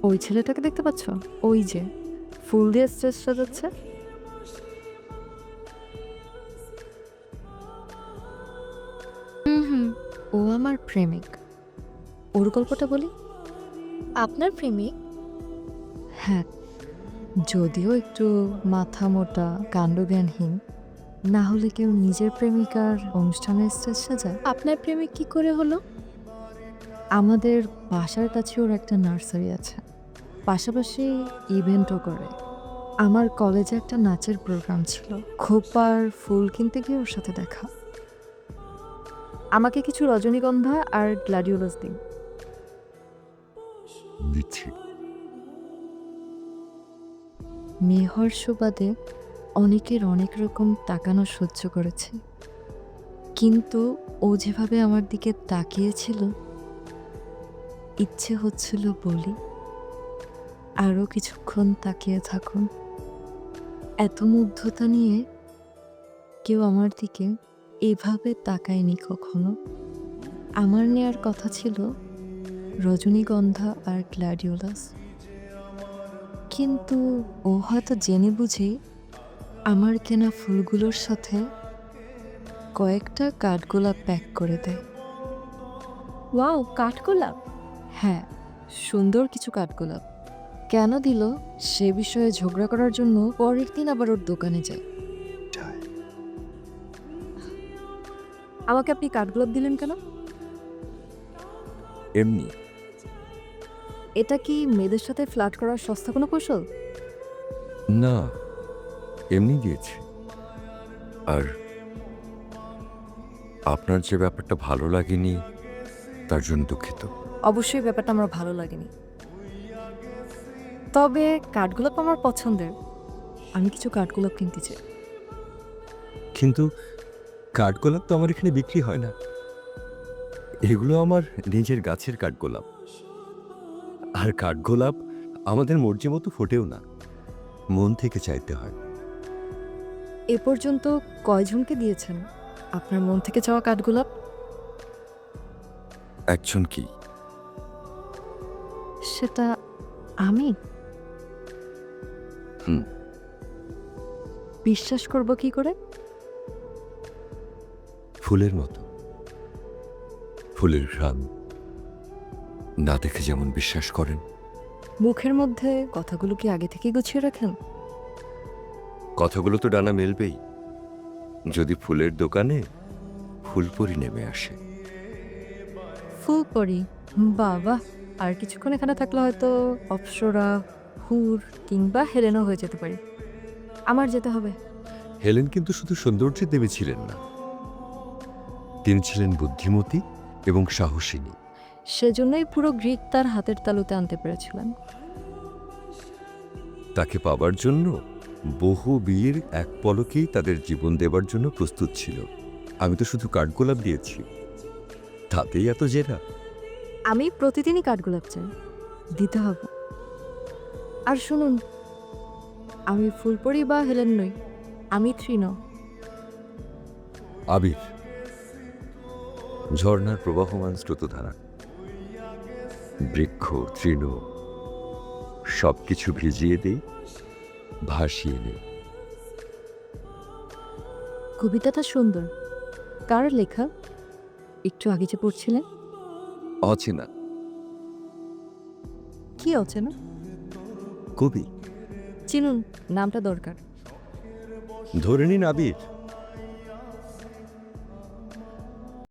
ওই ছেলেটাকে দেখতে পাচ্ছ? ওই যে ফুল দিয়ে স্টেজ সাজাচ্ছে। হুম, ও আমার প্রেমিক। ওর গল্পটা বলি। আপনার প্রেমিক? হ্যাঁ, যদিও একটু মাথা মোটা, কাণ্ডজ্ঞানহীন। না হলে কেউ নিজের প্রেমিকার অনুষ্ঠানের স্টেজ সাজায়? আপনার প্রেমিক কি করে হলো? আমাদের বাসার কাছে ওর একটা নার্সারি আছে, পাশাপাশি ইভেন্টও করে। আমার কলেজে একটা নাচের প্রোগ্রাম ছিল, খোপার ফুল কিনতে গিয়ে ওর সাথে দেখা। আমাকে কিছু রজনীগন্ধা আর গ্লাডিওলাস দিন। দিচ্ছি। মেয়ে হওয়ার সুবাদে অনেকের অনেক রকম তাকানো সহ্য করেছি, কিন্তু ও যেভাবে আমার দিকে তাকিয়েছিল, ইচ্ছে হচ্ছিল বলি, আরও কিছুক্ষণ তাকিয়ে থাকুন। এত মুগ্ধতা নিয়ে কেউ আমার দিকে এভাবে তাকায়নি কখনো। আমার নেয়ার কথা ছিল রজনীগন্ধা আর গ্ল্যাডিওলাস, কিন্তু ও হয়তো জেনে বুঝেই আমার কেনা ফুলগুলোর সাথে কয়েকটা কাঠগোলাপ প্যাক করে দেয়। ওয়াও, কাঠগোলাপ! হ্যাঁ, সুন্দর কিছু কাঠগোলাপ। কেন দিল সে বিষয়ে ঝগড়া করার জন্য পরের দিন আবার ওর দোকানে যায়। আমাকে আপনি কাঠগোলাপ দিলেন কেন? এমনি। এটা কি মেয়েদের সাথে ফ্লার্ট করার সস্তা কোনো কৌশল? না, এমনি দিয়েছি। আর আপনার যে ব্যাপারটা ভালো লাগেনি তার জন্য দুঃখিত। অবশ্যই ব্যাপারটা আমার ভালো লাগেনি, তবে কাঠগোলাপ আমার পছন্দের। আমি কিছু কাঠগোলাপ কিনতে চাই। কিন্তু কাঠগোলাপ তো আমার এখানে বিক্রি হয় না। এগুলো আমার নিজের গাছের কাঠগোলাপ। আর কাঠগোলাপ আমাদের মর্জি মতো ফোটেও না, মন থেকে চাইতে হয়। এ পর্যন্ত কয়জনকে দিয়েছেন আপনার মন থেকে চাওয়া কাঠগোলাপ? একজন কি? সেটা আমি? হুম। বিশ্বাস করব কি করে? ফুলের মতো। ফুলের ঘ্রাণ না দেখে যেমন বিশ্বাস করেন। মুখের মধ্যে কথাগুলো কি আগে থেকে গুছিয়ে রাখেন? কথাগুলো তো ডানা মেলবেই যদি ফুলের দোকানে ফুলপরি নেমে আসে। ফুল পরি? বাবা, আর কিছুক্ষণ এখানে থাকলে হয়তো অপ্সরা, হুর কিংবা হেলেনও হয়ে যেতে পারি। আমার যেতে হবে। হেলেন কিন্তু শুধু সৌন্দর্যের দেবী ছিলেন না, তিনি ছিলেন বুদ্ধিমতী এবং সাহসিনী। সেজন্যই পুরো গ্রিক তার হাতের তালুতে আনতে পেরেছিলেন। তাকে পাবার জন্য বহু বীর এক পলকেই তাদের জীবন দেবার জন্য প্রস্তুত ছিল। আমি তো শুধু কাঠগোলাপ দিয়েছি, তাতেই এত জেরা। আমি প্রতিদিনই কাঠগোলাপ চাই, দিতে হবে। আর শুনুন, আমি ফুলপরি বা হেলেন নই, আমি তৃণ। আবির, ঝর্ণার প্রবাহমান স্রোতধারা, বৃক্ষ তৃণ সবকিছু ভিজিয়ে দেই, ভাসিয়ে নেই। কবিতাটা সুন্দর। কার লেখা? একটু আগে যে পড়ছিলেন। অচেনা কি অচেনা? কবি। চিনুন, নামটা দরকার। ধরে নিন আবির।